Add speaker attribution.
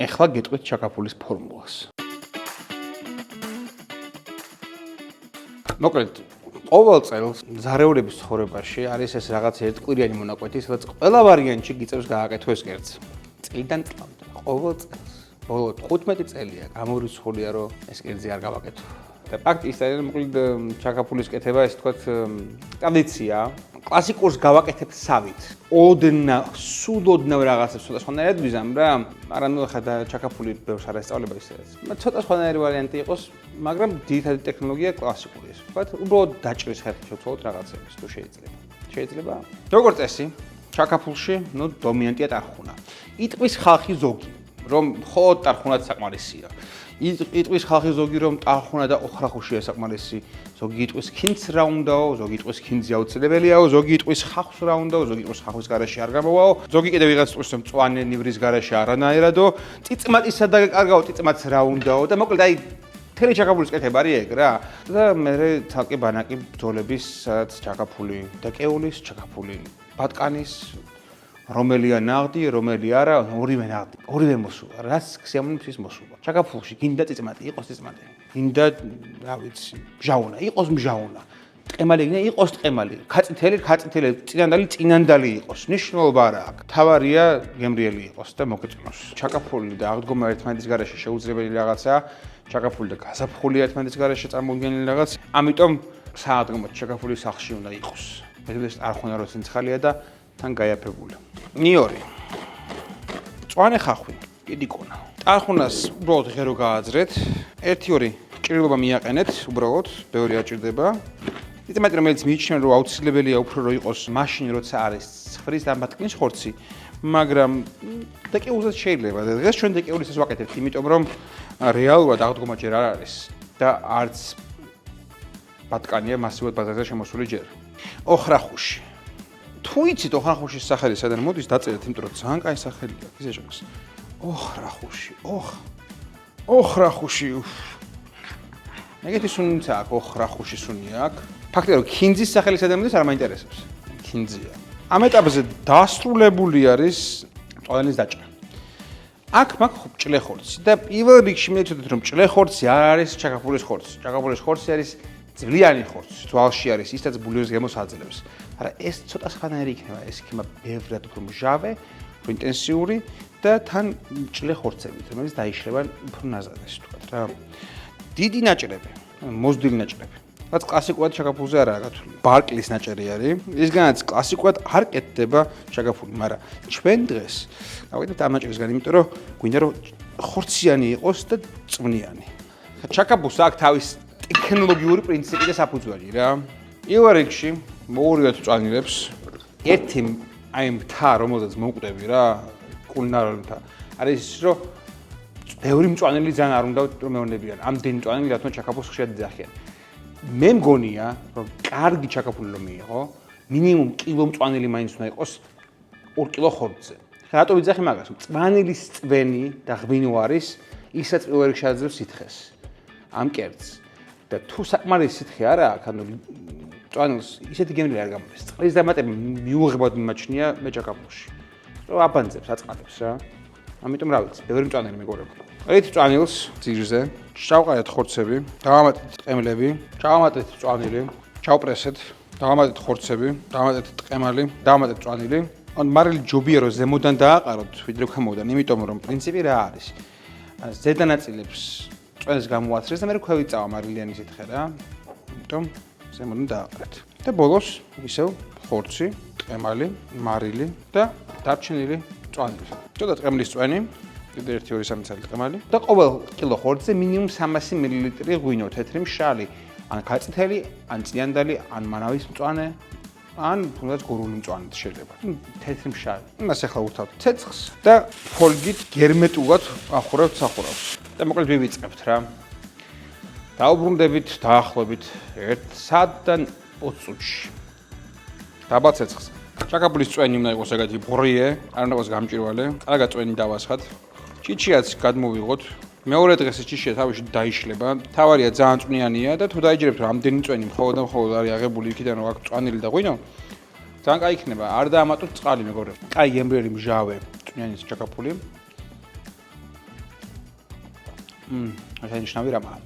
Speaker 1: ეხლა გეტყვით ჩაკაფულის ფორმულას. მოკლედ, ყოველ წელს მზარეულების ცხოვრებაში არის ეს რაღაც ერთკვირიანი მონაკვეთი, სადაც ყველა ვარიანტში გიწევს გააკეთო ეს კერძი. წლიდან წლამდე, ყოველ წელს. ბოლო 15 წელია გამორიცხულია, რომ ეს კერძი არ გავაკეთო. და ფაქტი ის არის, მოკლედ ჩაკაფულის კეთება, ეს თქვათ, ტრადიცია. კლასიკურს გავაკეთებ სავით. სულ ოდნავ რაღაცებს ცოტა სხვანაირად ვიზამ რა. მაგრამ ხოდა ჩაკაფული ბევრს არ ესწავლება ისედაც. ცოტა სხვანაირი ვარიანტი იყოს, მაგრამ ძირითადი ტექნოლოგია კლასიკური ის. ვთქვათ, უბრალოდ დაჭრის ხერხი შევცვალოთ რაღაცებს თუ შეიძლება. შეიძლება. როგორც წესი, ჩაკაფულში, დომინანტია ტარხუნა. იტყვის ხალხი ზოგი, რომ მხოლოდ ტარხუნაც საკმარისია. იტყვის ხალხი ზოგი, რომ ტარხუნა და ოხრახუშია საკმარისი. ზოგი იტყვის ქინც რა უნდაო, ზოგი იტყვის ქინძი აუცილებელიაო, ზოგი იტყვის ხახვის რა უნდაო, ზოგი იტყვის ხახვის garaში არ გამოვაო, ზოგი კიდევ ვიღაც იტყვის რომ მწვანე ნივრის garaში არანაირადო, წიწმატისა და კარგაო, წიწმაც რა უნდაო და მოკლედ აი მთელი ჩაკაფულის კეთება არის ეგ რა. და მერე თალკი ბანაკი ბრძოლების, სადაც ჩაკაფული დაკეულის, ჩაკაფული ბატკანის რომელია ნაღდი, რომელი არა, ორივე ნაღდი, ორივე მოსულა, რაც სიამოვნებს ის მოსულა. ჩაკაფულში გინდა წიწმატი, იყოს წიწმატი. გინდა, რა ვიცი, მჟავუნა, იყოს მჟავუნა. ტყემალი გინდა, იყოს ტყემალი. ქაწითელი, წინანდალი იყოს. ნიშნულობა რა აქვს. თავარია გემრიელი იყოს და მოგეწონოს. ჩაკაფული და აღდგომა ერთმანეთის garaში შეუძლებელი რაღაცაა. ჩაკაფული და გაზაფხული ერთმანეთის garaში წარმოუდგენელი რაღაც. ამიტომ სააღდგომოდ ჩაკაფული სახლში უნდა იყოს. ეს ტარხუნა რო ცინცხალია და თან გაიაფებული. ნიორი. მწვანე ხახვი, კიდიკონა. ტარხუნას უბრალოდ ღერო გააძრეთ. 1-2 ჭრილობა მიაყენეთ, უბრალოდ, ბევრი არ ჭირდება. წიწმატი რომელიც მიიჩნევა რომ აუცილებელია უფრო რომ იყოს მაშინ როცა არის ცხვრის და ბატკნის ხორცი, მაგრამ დაკეულსაც შეიძლება. დღეს ჩვენ დაკეულისას ვაკეთებთ, იმიტომ რომ რეალურად აღდგომა ჯერ არ არის და არც ბატკანია მასიურად ბაზარზე შემოსული ჯერ. ოხრახუში. თუ იცით ოხრახუშის სახელი სადან მოდის, დაწერეთ, იმიტომ რომ ძალიან კაი სახელია, ისე შეგს. ოხრახუში, ოხრახუში. ეგეთი სუნიც აქვს, ოხრახუში სუნი აქვს. ფაქტია რომ ქინძის სახელი სადან მოდის არ მაინტერესებს. ქინძია. ამ ეტაპზე დასრულებული არის მწვანელის დაჭრა. აქ მაქვს ჭლეხორცი და პირველ რიგში მეცოდეთ რომ ჭლეხორცი არ არის ჩაკაფულის ხორცი. ჩაკაფულის ხორცი არის ძვლიანი ხორცი, ძვალში არის, ისაც ბულიონის გემოს აძლევს. მაგრამ ეს ცოტა სხვანაირი იქნება, ეს იქნება ბევრად უფრო მჟავე, უფრო ინტენსიური და თან ჭლეხორცებით, რომელიც დაიშლება უფრო ნაზადად, ვთქვათ რა. დიდი ნაჭრები, მოზრდილი ნაჭრები. რაც კლასიკურად ჩაკაფულზე არაა გათვლილი. ბარკლის ნაჭერი არის. ისგანაც კლასიკურად არ კეთდება ჩაკაფული, მაგრამ ჩვენ დღეს გავიდეთ ამ ნაჭრისგან, იმიტომ რომ გვინდა რომ ხორციანი იყოს და წვნიანი. ჩაკაფულს აქვს თავის ტექნოლოგიური პრინციპი და საფუძველი რა. პირველ რიგში მოურივად წვანილებს. ერთი აი მთა, რომელზეც მოვკვდები რა, კულინარული მთა. არის ის რომ ბევრი მწვანელი ძალიან არ უნდა რომ მეუნებიან. ამდენი მწვანელი რა თქმა უნდა ჩაკაფულს ხშირად იძახიან. მე მგონია რომ კარგი ჩაკაფული რომ მიიღო, მინიმუმ კილო მწვანელი მაინც უნდა იყოს 2 კილო ხორცზე. რატო ვიძახი მაგას? მწვანელის წვენი და ღვინო არის ისაც პირველ რიგში აძლევს სითხეს. ამ კერძს. და თუ საკმარისი სითხე არა აქვს, ანუ მწვანელს ისეთი გემრიელი არ გამოდის. წყლის დამატება მიუღებად მიმაჩნია მე ჩაკაფულში. რომ აბანძებს, აწყადებს რა. ამიტომ რა ვიცი, ბევრი მწვანელი მეგობრებო. ერთ მწვანელს ძირზე ჩავყარეთ ხორცები, დავამატეთ ტყემლები, ჩავამატეთ მწვანელი, ჩავპრესეთ, დავამატეთ ხორცები, დავამატეთ ტყემალი, დავამატეთ მწვანელი. ან მარილი ჯობია რომ ზემოდან დააყაროთ, ვიდრე ქვემოდან, იმიტომ რომ პრინციპი რა არის? ზედა ნაწილებს წვენს გამოაცრეს და მე ქვევით წავა მარილიანი სითხე რა. იმიტომ ზემოდან დააყარეთ. და ბოლოს ისევ ხორცი, ტყემალი, მარილი და დარჩენილი მწვანელი. ცოტა ტყემლის წვენი, კიდე 1-2-3 წელი ტყემალი და ყოველ კილო ხორცზე მინიმუმ 300 მლ ღვინო, თეთრი მშრალი, ან ქაწითელი, ან წიანდალი, ან მანავის მწვანე, ან თუნდაც გურული მწვანე შეიძლება. თეთრი მშრალი. იმას ახლა ურთავთ ცეცხლს და ფოლგით გერმეტულად ახურავთ სახურავს. და მოკლედ ვივიწყებთ რა. დაუბრუნდებით დაახლოებით 1 საათიდან 20 წუთში. დაბა ცეცხლს. ჩაკაფულის წვენი უნდა იყოს ეგეთი ბრიე, არ უნდა იყოს გამჭვირვალე. კარგად წვენი დავასხათ. ჭიჩიაც გადმოვიღოთ. მეორე დღეს ჭიჩია თავში დაიშლება. თავარია ძალიან წვნიანია და თუ დაიჯერებთ რომ ამდენი წვენი მხოლოდ და მხოლოდ არის აღებული იქიდან რომ აქვს წვანილი და ღვინო, ძალიან კაი იქნება. არ დაამატოთ წყალი მეგობრებო. კაი გემრიელი მჟავე წვნიანი ჩაკაფული. შენიშნავი რამაა.